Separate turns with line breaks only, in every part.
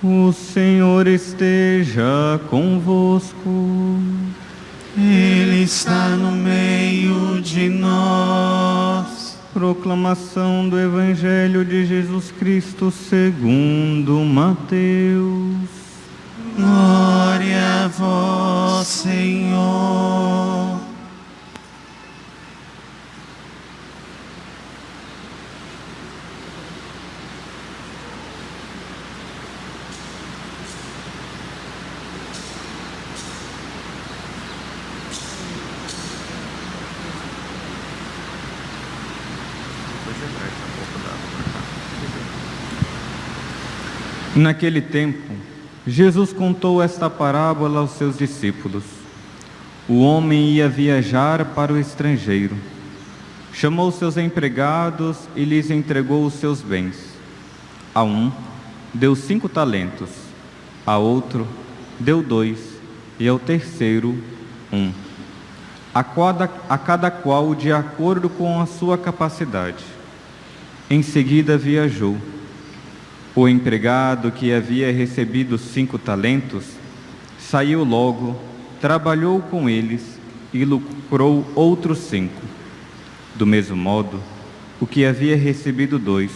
O Senhor esteja convosco.
Ele está no meio de nós.
Proclamação do Evangelho de Jesus Cristo segundo Mateus.
Glória a vós, Senhor.
Naquele tempo, Jesus contou esta parábola aos seus discípulos. O homem ia viajar para o estrangeiro. Chamou seus empregados e lhes entregou os seus bens. A um deu 5 talentos, a outro deu 2 e ao terceiro 1. A cada qual de acordo com a sua capacidade. Em seguida viajou. O empregado que havia recebido 5 talentos saiu logo, trabalhou com eles e lucrou outros 5. Do mesmo modo, o que havia recebido 2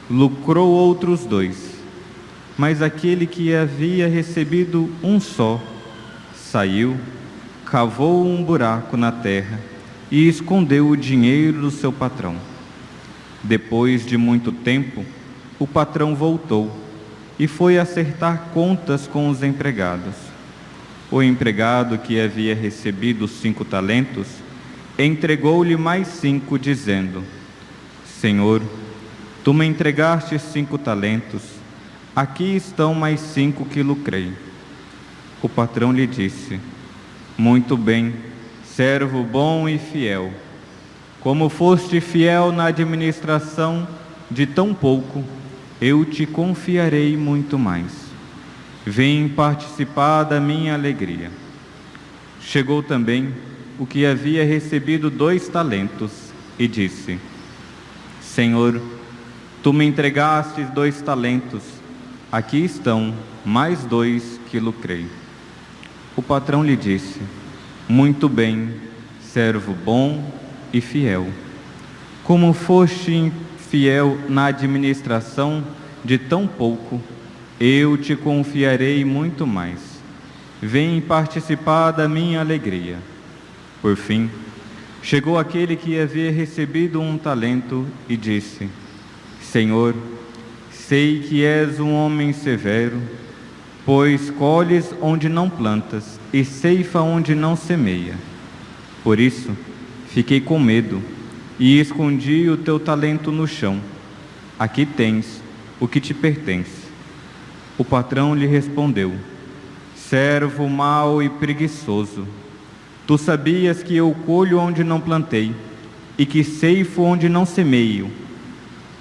lucrou outros 2. Mas aquele que havia recebido 1 só saiu, cavou um buraco na terra e escondeu o dinheiro do seu patrão. Depois de muito tempo, o patrão voltou e foi acertar contas com os empregados. O empregado que havia recebido 5 talentos entregou-lhe mais 5, dizendo: Senhor, tu me entregaste 5 talentos, aqui estão mais 5 que lucrei. O patrão lhe disse: Muito bem, servo bom e fiel. Como foste fiel na administração de tão pouco, eu te confiarei muito mais. Vem participar da minha alegria. Chegou também o que havia recebido 2 talentos e disse: Senhor, tu me entregaste 2 talentos, aqui estão mais 2 que lucrei. O patrão lhe disse: Muito bem, servo bom e fiel. Como foste fiel na administração de tão pouco, eu te confiarei muito mais. Vem participar da minha alegria. Por fim, chegou aquele que havia recebido 1 talento e disse: Senhor, sei que és um homem severo, pois colhes onde não plantas e ceifa onde não semeia. Por isso, fiquei com medo e escondi o teu talento no chão. Aqui tens o que te pertence. O patrão lhe respondeu: Servo mau e preguiçoso, tu sabias que eu colho onde não plantei e que ceifo onde não semeio.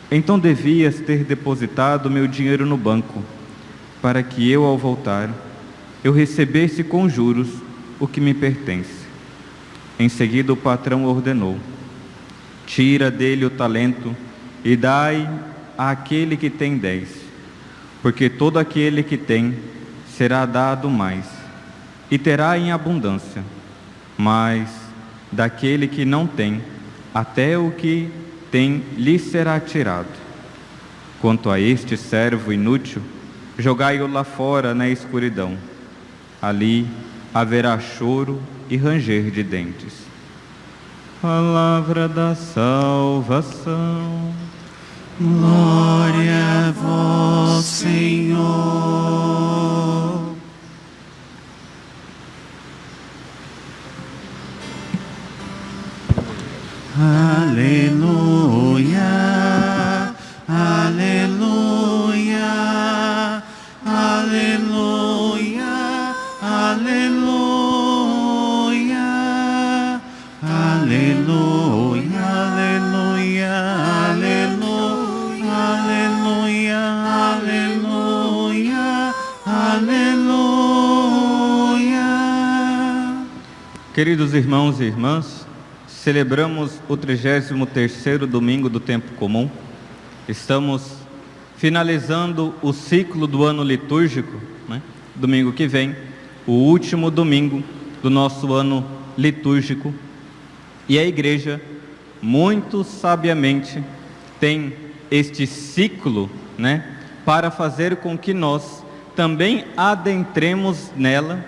Então devias ter depositado meu dinheiro no banco, para que eu, ao voltar, eu recebesse com juros o que me pertence. Em seguida o patrão ordenou: Tira dele o talento e dai àquele que tem 10, porque todo aquele que tem será dado mais, e terá em abundância. Mas daquele que não tem, até o que tem lhe será tirado. Quanto a este servo inútil, jogai-o lá fora na escuridão. Ali haverá choro e ranger de dentes. Palavra da salvação.
Glória a vós, Senhor. Aleluia, aleluia, aleluia, aleluia, aleluia, aleluia, aleluia, aleluia, aleluia, aleluia.
Queridos irmãos e irmãs, celebramos o 33º domingo do tempo comum. Estamos finalizando o ciclo do ano litúrgico, né? Domingo que vem, o último domingo do nosso ano litúrgico. E a igreja, muito sabiamente, tem este ciclo, né, para fazer com que nós também adentremos nela,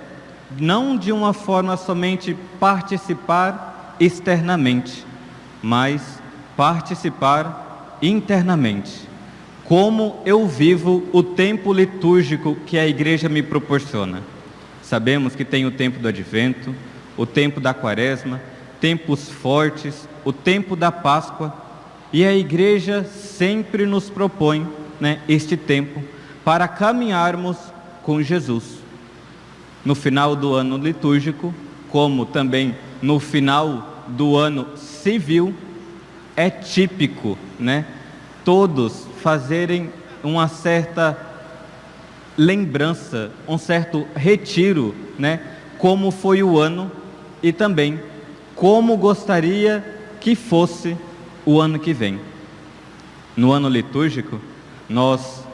não de uma forma somente participar externamente, mas participar internamente. Como eu vivo o tempo litúrgico que a igreja me proporciona. Sabemos que tem o tempo do advento, o tempo da quaresma, tempos fortes, o tempo da Páscoa, e a igreja sempre nos propõe, né, este tempo para caminharmos com Jesus. No final do ano litúrgico, como também no final do ano civil, é típico, né, todos fazerem uma certa lembrança, um certo retiro, né, como foi o ano e também como gostaria que fosse o ano que vem. No ano litúrgico, nós,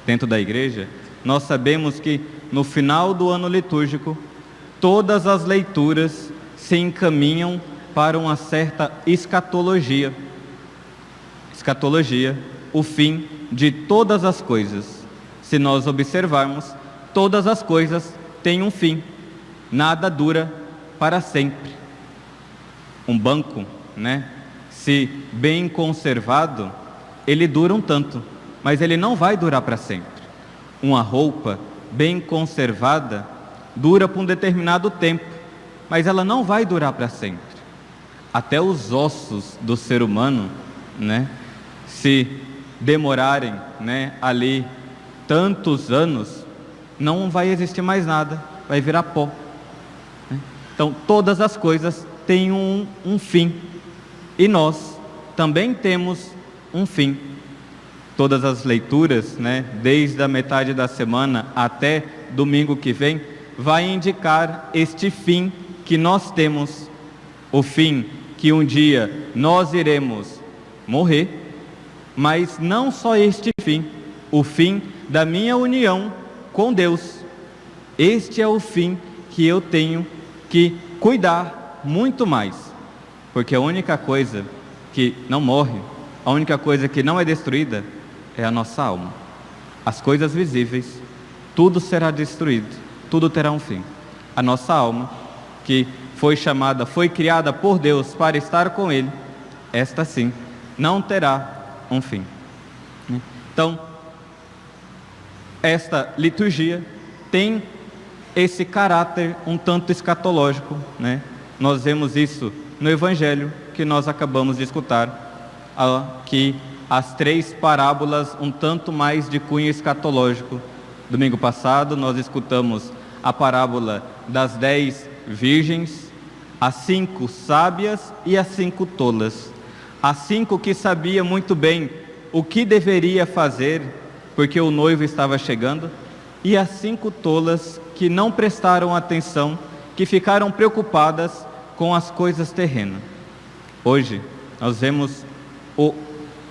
dentro da igreja, nós sabemos que no final do ano litúrgico, todas as leituras se encaminham para uma certa escatologia. Escatologia, o fim de todas as coisas. Se nós observarmos, todas as coisas têm um fim. Nada dura para sempre. Um banco, né, se bem conservado, ele dura um tanto, mas ele não vai durar para sempre. Uma roupa bem conservada dura por um determinado tempo, mas ela não vai durar para sempre. Até os ossos do ser humano, né, se demorarem, né, ali tantos anos, não vai existir mais nada, vai virar pó, né? Então todas as coisas têm um fim, e nós também temos um fim. Todas as leituras, né, desde a metade da semana até domingo que vem, vai indicar este fim que nós temos, o fim que um dia nós iremos morrer, mas não só este fim, o fim da minha união com Deus. Este é o fim que eu tenho que cuidar muito mais, porque a única coisa que não morre, a única coisa que não é destruída é a nossa alma. As coisas visíveis, tudo será destruído, tudo terá um fim. A nossa alma, que foi chamada, foi criada por Deus para estar com Ele, esta sim, não terá um fim. Então, esta liturgia tem esse caráter um tanto escatológico, né? Nós vemos isso no Evangelho que nós acabamos de escutar, que as 3 parábolas um tanto mais de cunho escatológico. Domingo passado nós escutamos a parábola das 10 virgens, as 5 sábias e as 5 tolas. As 5 que sabia muito bem o que deveria fazer, porque o noivo estava chegando, e as 5 tolas que não prestaram atenção, que ficaram preocupadas com as coisas terrenas. Hoje nós vemos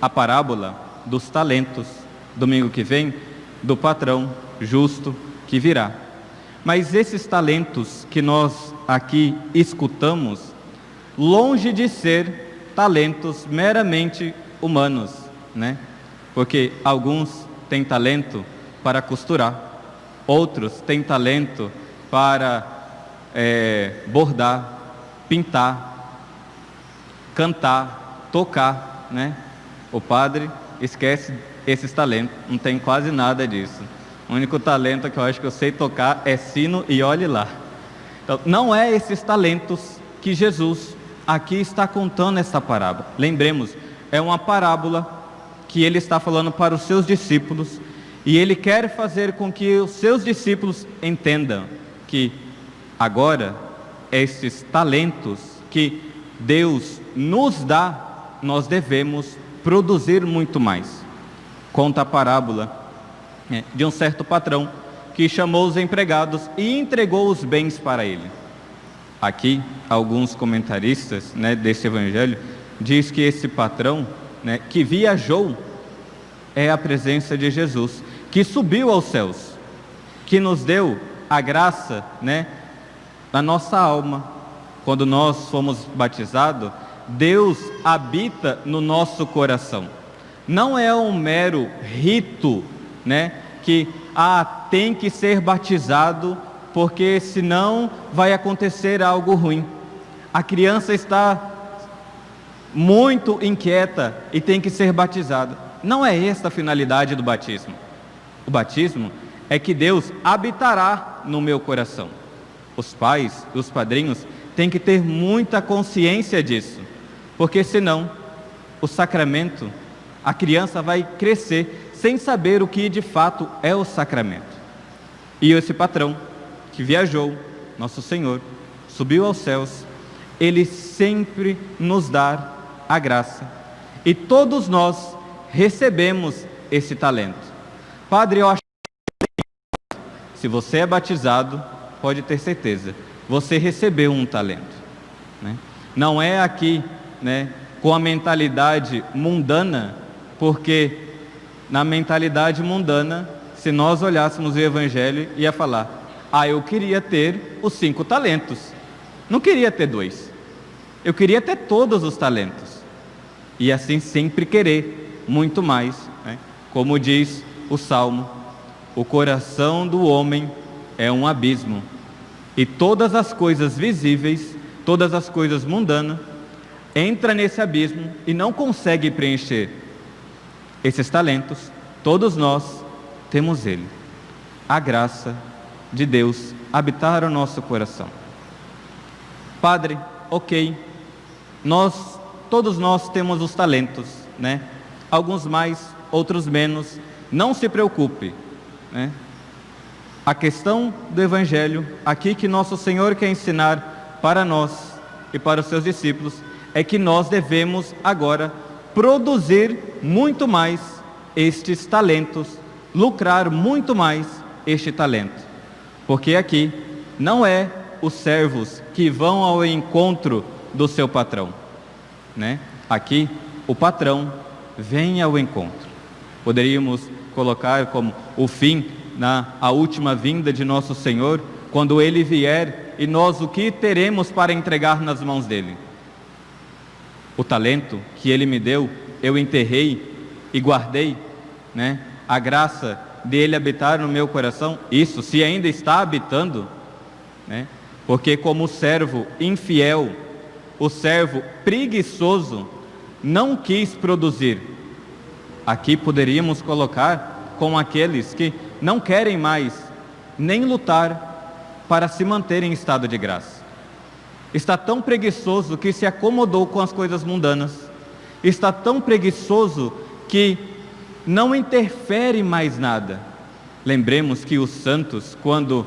a parábola dos talentos, domingo que vem, do patrão justo que virá. Mas esses talentos que nós aqui escutamos, longe de ser talentos meramente humanos, né? Porque alguns têm talento para costurar, outros têm talento para bordar, pintar, cantar, tocar, né? O padre esquece esses talentos, não tem quase nada disso. O único talento que eu acho que eu sei tocar é sino e olhe lá. Então, não é esses talentos que Jesus aqui está contando essa parábola. Lembremos, é uma parábola que ele está falando para os seus discípulos, e ele quer fazer com que os seus discípulos entendam que agora esses talentos que Deus nos dá, nós devemos produzir muito mais. Conta a parábola de um certo patrão que chamou os empregados e entregou os bens para ele. Aqui, alguns comentaristas, né, desse evangelho, diz que esse patrão, né, que viajou é a presença de Jesus, que subiu aos céus, que nos deu a graça, na nossa alma. Quando nós fomos batizados, Deus habita no nosso coração. Não é um mero rito, que tem que ser batizado, porque senão vai acontecer algo ruim. A criança está muito inquieta e tem que ser batizada. Não é esta a finalidade do batismo. O batismo é que Deus habitará no meu coração. Os pais e os padrinhos têm que ter muita consciência disso, porque senão o sacramento, a criança vai crescer sem saber o que de fato é o sacramento. E esse patrão que viajou, nosso Senhor, subiu aos céus, Ele sempre nos dá a graça, e todos nós recebemos esse talento. Padre, eu acho que se você é batizado, pode ter certeza, você recebeu um talento, Não é aqui, com a mentalidade mundana, porque na mentalidade mundana, se nós olhássemos o Evangelho, ia falar: eu queria ter os 5 talentos, não queria ter 2, eu queria ter todos os talentos, e assim sempre querer muito mais, como diz o Salmo: o coração do homem é um abismo, e todas as coisas visíveis, todas as coisas mundanas, entra nesse abismo e não consegue preencher. Esses talentos, todos nós temos ele. A graça de Deus habitar o nosso coração. Padre, ok, todos nós temos os talentos, Alguns mais, outros menos. Não se preocupe, A questão do Evangelho, aqui que nosso Senhor quer ensinar para nós e para os seus discípulos, é que nós devemos agora produzir muito mais estes talentos, lucrar muito mais este talento. Porque aqui não é os servos que vão ao encontro do seu patrão, Aqui o patrão vem ao encontro. Poderíamos colocar como o fim a última vinda de nosso Senhor, quando Ele vier, e nós o que teremos para entregar nas mãos dele? O talento que Ele me deu, eu enterrei e guardei, A graça dele habitar no meu coração, isso, se ainda está habitando, Porque como o servo infiel, o servo preguiçoso, não quis produzir. Aqui poderíamos colocar com aqueles que não querem mais nem lutar para se manter em estado de graça. Está tão preguiçoso que se acomodou com as coisas mundanas. Está tão preguiçoso que não interfere mais nada. Lembremos que os santos, quando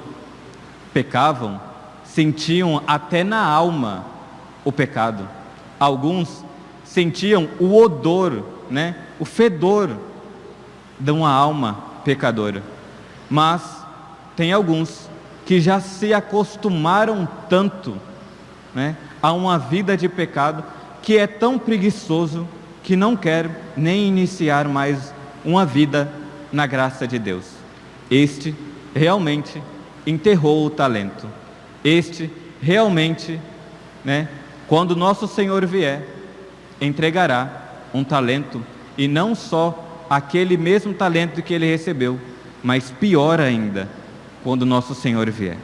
pecavam, sentiam até na alma o pecado. Alguns sentiam o odor, o fedor de uma alma pecadora. Mas tem alguns que já se acostumaram tanto, a uma vida de pecado, que é tão preguiçoso que não quer nem iniciar mais uma vida na graça de Deus. Este realmente enterrou o talento. Este realmente, quando nosso Senhor vier, entregará um talento, e não só aquele mesmo talento que ele recebeu, mas pior ainda, quando nosso Senhor vier.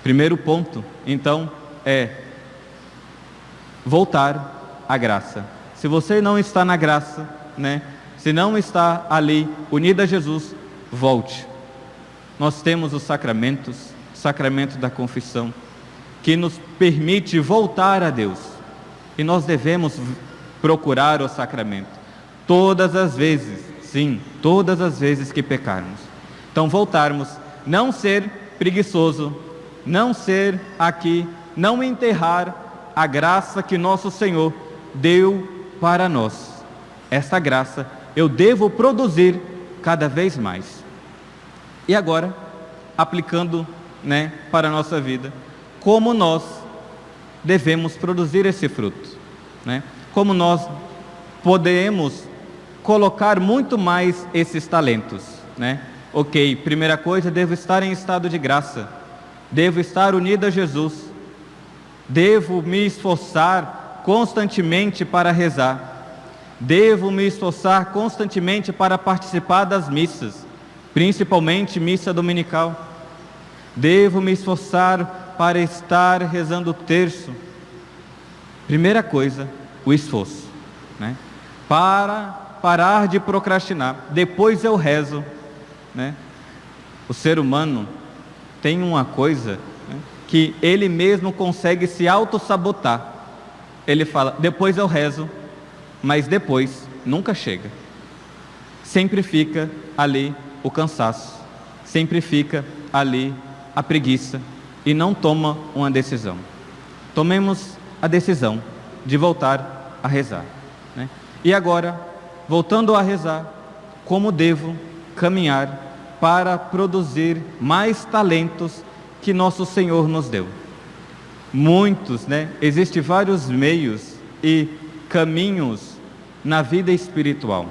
Primeiro ponto, então, é voltar à graça. Se você não está na graça, se não está ali unido a Jesus, volte. Nós temos os sacramentos, o sacramento da confissão, que nos permite voltar a Deus, e nós devemos procurar o sacramento todas as vezes, sim, todas as vezes que pecarmos. Então voltarmos, não ser preguiçoso, não ser aqui, não enterrar a graça que nosso Senhor deu para nós. Essa graça eu devo produzir cada vez mais. E agora, aplicando, para a nossa vida, como nós devemos produzir esse fruto, Como nós podemos colocar muito mais esses talentos, né? Ok, primeira coisa, devo estar em estado de graça, devo estar unido a Jesus, devo me esforçar constantemente para rezar, devo me esforçar constantemente para participar das missas, principalmente missa dominical, devo me esforçar para estar rezando o terço. Primeira coisa, o esforço, né? Para parar de procrastinar, depois eu rezo, né? O ser humano tem uma coisa, né, que ele mesmo consegue se auto-sabotar. Ele fala, depois eu rezo, mas depois nunca chega. Sempre fica ali o cansaço, sempre fica ali a preguiça e não toma uma decisão. Tomemos a decisão de voltar a rezar, né? E agora, voltando a rezar, como devo caminhar para produzir mais talentos que nosso Senhor nos deu? Muitos, né? Existem vários meios e caminhos na vida espiritual.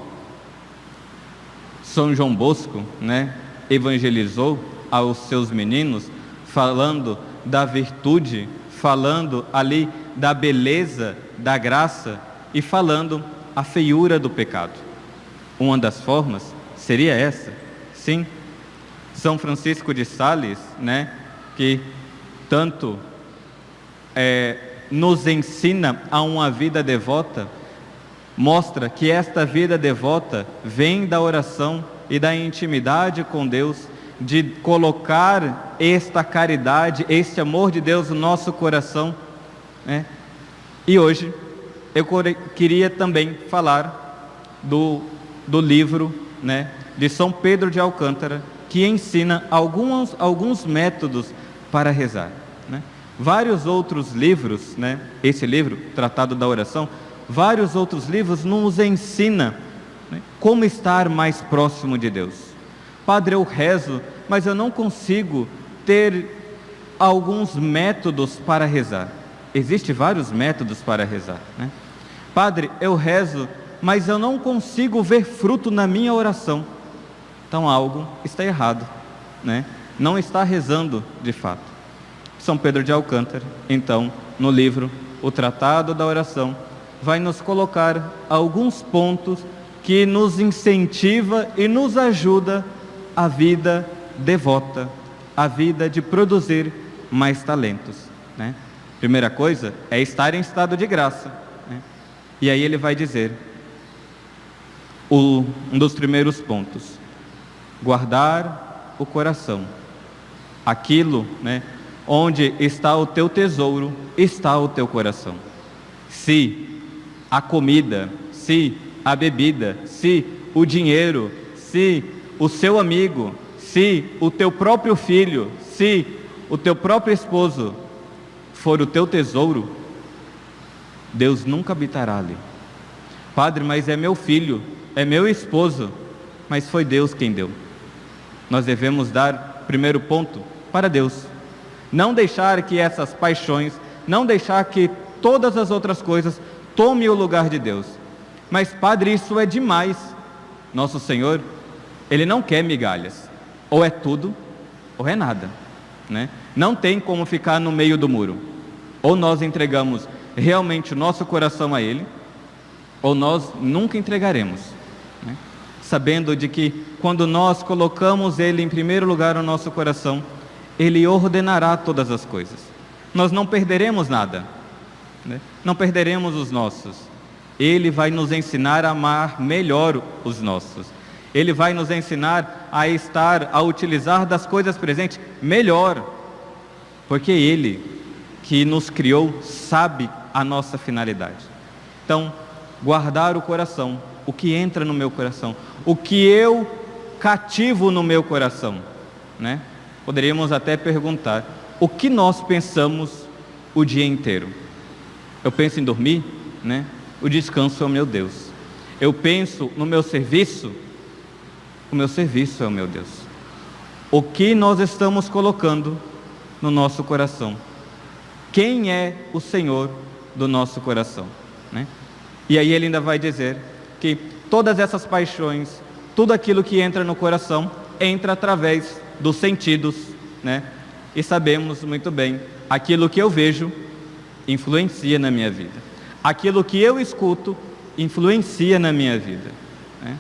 São João Bosco, né, evangelizou aos seus meninos falando da virtude, falando ali da beleza, da graça e falando a feiura do pecado. Uma das formas seria essa, sim. São Francisco de Sales, né, que tanto nos ensina a uma vida devota, mostra que esta vida devota vem da oração e da intimidade com Deus, de colocar esta caridade, este amor de Deus no nosso coração, né? E hoje eu queria também falar do livro, né, de São Pedro de Alcântara, que ensina alguns métodos para rezar, né? Vários outros livros, né, esse livro, Tratado da Oração, vários outros livros nos ensinam, né, como estar mais próximo de Deus. Padre, eu rezo, mas eu não consigo ter alguns métodos para rezar. Existem vários métodos para rezar, né? Padre, eu rezo, mas eu não consigo ver fruto na minha oração. Então algo está errado, né? Não está rezando de fato. São Pedro de Alcântara, então, no livro O Tratado da Oração, vai nos colocar alguns pontos que nos incentiva e nos ajuda a vida devota, a vida de produzir mais talentos, né? Primeira coisa é estar em estado de graça, né? E aí ele vai dizer, um dos primeiros pontos, guardar o coração. Aquilo, né, onde está o teu tesouro, está o teu coração. Se a comida, se a bebida, se o dinheiro, se o seu amigo, se o teu próprio filho, se o teu próprio esposo for o teu tesouro, Deus nunca habitará ali. Padre, mas é meu filho, é meu esposo, mas foi Deus quem deu. Nós devemos dar, primeiro ponto, para Deus. Não deixar que essas paixões, não deixar que todas as outras coisas tomem o lugar de Deus. Mas, Padre, isso é demais. Nosso Senhor, Ele não quer migalhas. Ou é tudo, ou é nada, né? Não tem como ficar no meio do muro. Ou nós entregamos realmente o nosso coração a Ele, ou nós nunca entregaremos, né? Sabendo de que quando nós colocamos Ele em primeiro lugar no nosso coração, Ele ordenará todas as coisas. Nós não perderemos nada, né? Não perderemos os nossos. Ele vai nos ensinar a amar melhor os nossos. Ele vai nos ensinar a utilizar das coisas presentes melhor, porque Ele que nos criou sabe a nossa finalidade. Então, guardar o coração, o que entra no meu coração, o que eu cativo no meu coração, né? Poderíamos até perguntar, o que nós pensamos o dia inteiro? Eu penso em dormir, né? O descanso é o meu Deus. Eu penso no meu serviço, o meu serviço é o meu Deus. O que nós estamos colocando no nosso coração? Quem é o Senhor do nosso coração, né? E aí ele ainda vai dizer que todas essas paixões, tudo aquilo que entra no coração, entra através dos sentidos, né? E sabemos muito bem, aquilo que eu vejo influencia na minha vida. Aquilo que eu escuto influencia na minha vida, né?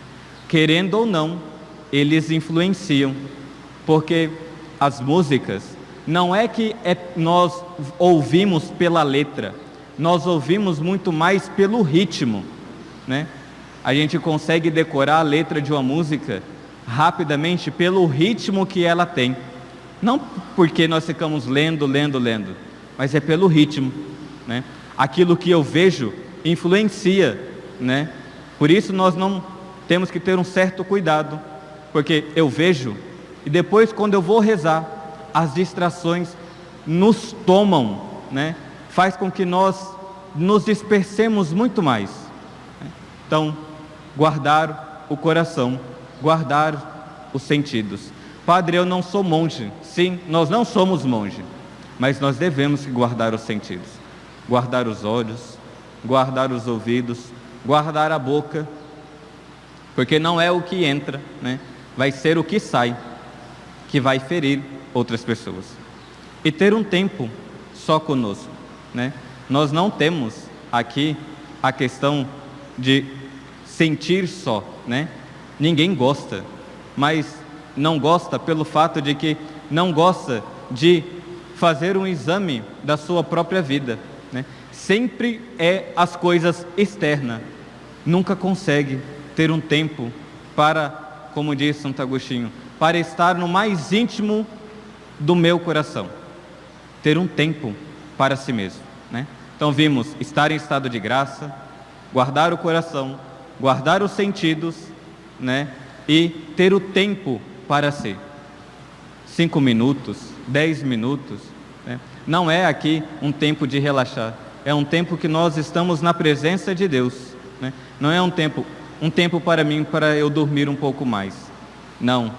Querendo ou não, eles influenciam, porque as músicas, não é que nós ouvimos pela letra, nós ouvimos muito mais pelo ritmo, né? A gente consegue decorar a letra de uma música rapidamente pelo ritmo que ela tem. Não porque nós ficamos lendo, mas é pelo ritmo, né? Aquilo que eu vejo influencia, né? Por isso nós não temos que ter um certo cuidado, porque eu vejo e depois quando eu vou rezar, as distrações nos tomam, né? Faz com que nós nos dispersemos muito mais, né? Então, guardar o coração, guardar os sentidos. Padre, eu não sou monge. Sim, nós não somos monge, mas nós devemos guardar os sentidos, guardar os olhos, guardar os ouvidos, guardar a boca, porque não é o que entra, né? Vai ser o que sai, que vai ferir outras pessoas. E ter um tempo só conosco, né? Nós não temos aqui a questão de sentir só, né? Ninguém gosta, mas não gosta pelo fato de que não gosta de fazer um exame da sua própria vida, né? Sempre é as coisas externas, nunca consegue ter um tempo para, como diz Santo Agostinho, para estar no mais íntimo do meu coração, ter um tempo para si mesmo, né? Então vimos estar em estado de graça, guardar o coração, guardar os sentidos, né? E ter o tempo para si. 5 minutos, 10 minutos, né? Não é aqui um tempo de relaxar, é um tempo que nós estamos na presença de Deus, né? Não é um tempo para mim, para eu dormir um pouco mais. Não.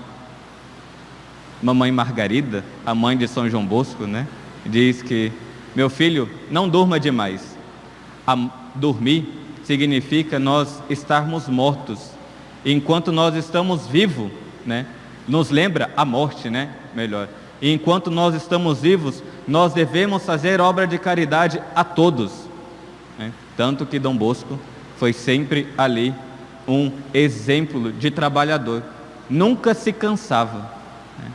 Mamãe Margarida, a mãe de São João Bosco, né, diz que, meu filho, não durma demais. Dormir significa nós estarmos mortos. Enquanto nós estamos vivos, né, nos lembra a morte, né, melhor. E enquanto nós estamos vivos, nós devemos fazer obra de caridade a todos, né? Tanto que Dom Bosco foi sempre ali um exemplo de trabalhador. Nunca se cansava, né?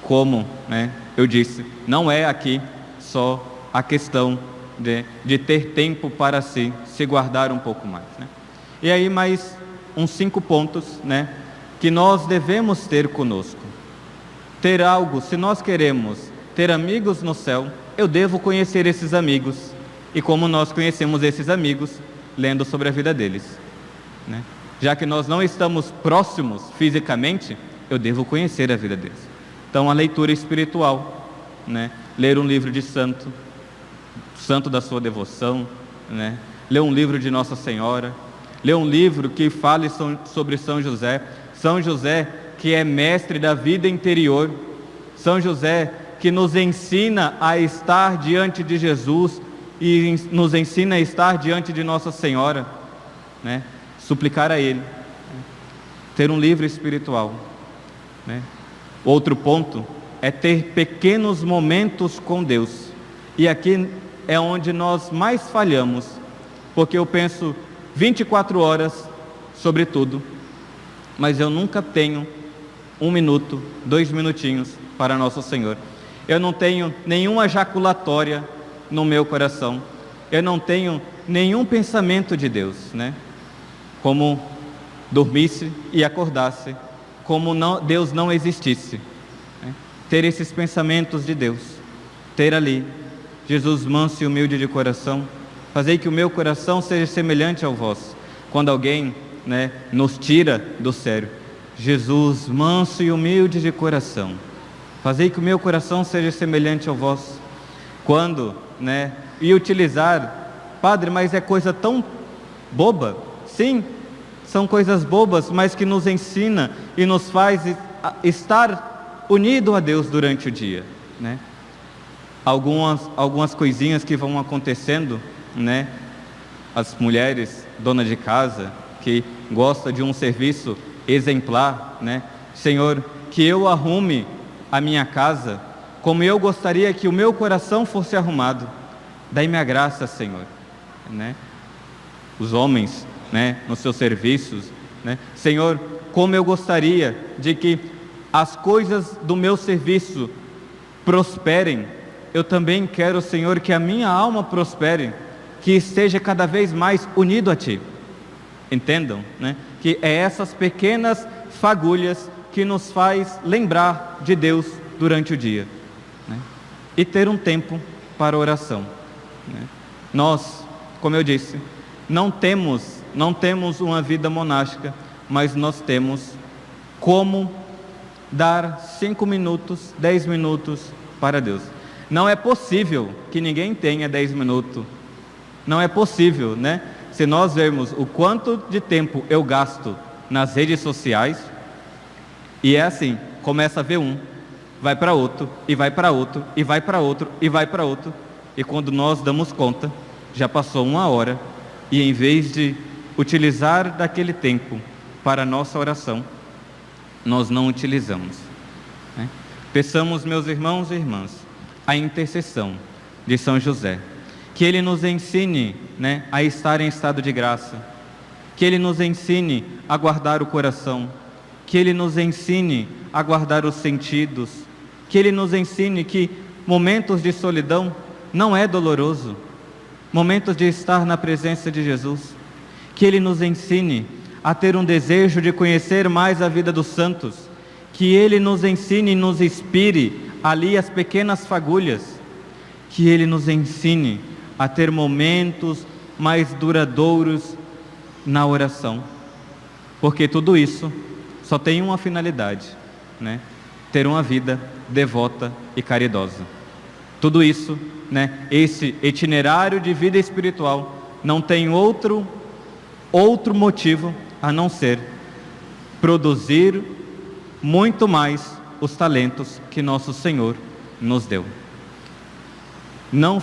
Como, né, eu disse, não é aqui só a questão de ter tempo para si, se guardar um pouco mais, né? E aí mais uns 5 pontos, né, que nós devemos ter conosco. Ter algo, se nós queremos ter amigos no céu, eu devo conhecer esses amigos. E como nós conhecemos esses amigos? Lendo sobre a vida deles, né? Já que nós não estamos próximos fisicamente, eu devo conhecer a vida deles. Então a leitura espiritual, né? Ler um livro de santo da sua devoção, né? Ler um livro de Nossa Senhora, ler um livro que fale sobre São José que é mestre da vida interior, São José que nos ensina a estar diante de Jesus e nos ensina a estar diante de Nossa Senhora, né? Suplicar a Ele, ter um livro espiritual, né? Outro ponto é ter pequenos momentos com Deus, e aqui é onde nós mais falhamos, porque eu penso 24 horas sobre tudo, mas eu nunca tenho 1 minuto, 2 minutinhos para Nosso Senhor. Eu não tenho nenhuma jaculatória no meu coração, eu não tenho nenhum pensamento de Deus, né? Como dormisse e acordasse, como Deus não existisse, né? Ter esses pensamentos de Deus, ter ali, Jesus manso e humilde de coração, fazei que o meu coração seja semelhante ao vosso. Quando alguém, né, nos tira do sério, Jesus manso e humilde de coração, fazei que o meu coração seja semelhante ao vosso. Quando, né, e utilizar, padre, mas é coisa tão boba. Sim, são coisas bobas, mas que nos ensina e nos faz estar unido a Deus durante o dia, né? Algumas coisinhas que vão acontecendo, né? As mulheres, dona de casa, que gosta de um serviço exemplar, né? Senhor, que eu arrume a minha casa como eu gostaria que o meu coração fosse arrumado. Dai-me a graça, Senhor, né? Os homens, né, nos seus serviços, né? Senhor, como eu gostaria de que as coisas do meu serviço prosperem, eu também quero, Senhor, que a minha alma prospere, que esteja cada vez mais unido a Ti. Entendam, né? Que é essas pequenas fagulhas que nos faz lembrar de Deus durante o dia, né? E ter um tempo para oração, né? Nós, como eu disse, não temos uma vida monástica, mas nós temos como dar 5 minutos, 10 minutos para Deus. Não é possível que ninguém tenha 10 minutos. Não é possível, né? Se nós vermos o quanto de tempo eu gasto nas redes sociais, e é assim, começa a ver um, vai para outro, e vai para outro, e vai para outro, e vai para outro, e quando nós damos conta, já passou 1 hora, e em vez de utilizar daquele tempo para a nossa oração, nós não utilizamos, né? Peçamos, meus irmãos e irmãs, a intercessão de São José, que ele nos ensine, né, a estar em estado de graça, que ele nos ensine a guardar o coração, que ele nos ensine a guardar os sentidos, que ele nos ensine que momentos de solidão não é doloroso, momentos de estar na presença de Jesus, que ele nos ensine a ter um desejo de conhecer mais a vida dos santos, que ele nos ensine e nos inspire ali as pequenas fagulhas, que ele nos ensine a ter momentos mais duradouros na oração, porque tudo isso só tem uma finalidade, né? Ter uma vida devota e caridosa. Tudo isso, né? Esse itinerário de vida espiritual não tem outro motivo a não ser produzir muito mais os talentos que nosso Senhor nos deu. Não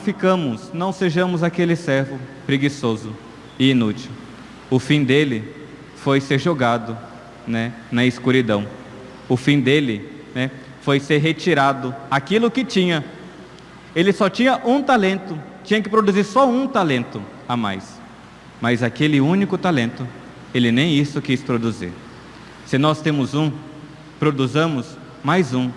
sejamos aquele servo preguiçoso e inútil. O fim dele foi ser jogado, né, na escuridão. O fim dele, né, foi ser retirado aquilo que tinha. Ele só tinha um talento, tinha que produzir só um talento a mais. Mas aquele único talento, ele nem isso quis produzir. Se nós temos um, produzamos mais um.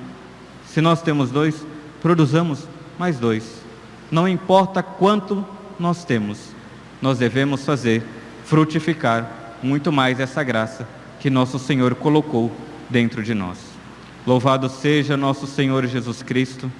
Se nós temos 2, produzamos mais 2. Não importa quanto nós temos, nós devemos fazer frutificar muito mais essa graça que nosso Senhor colocou dentro de nós. Louvado seja nosso Senhor Jesus Cristo,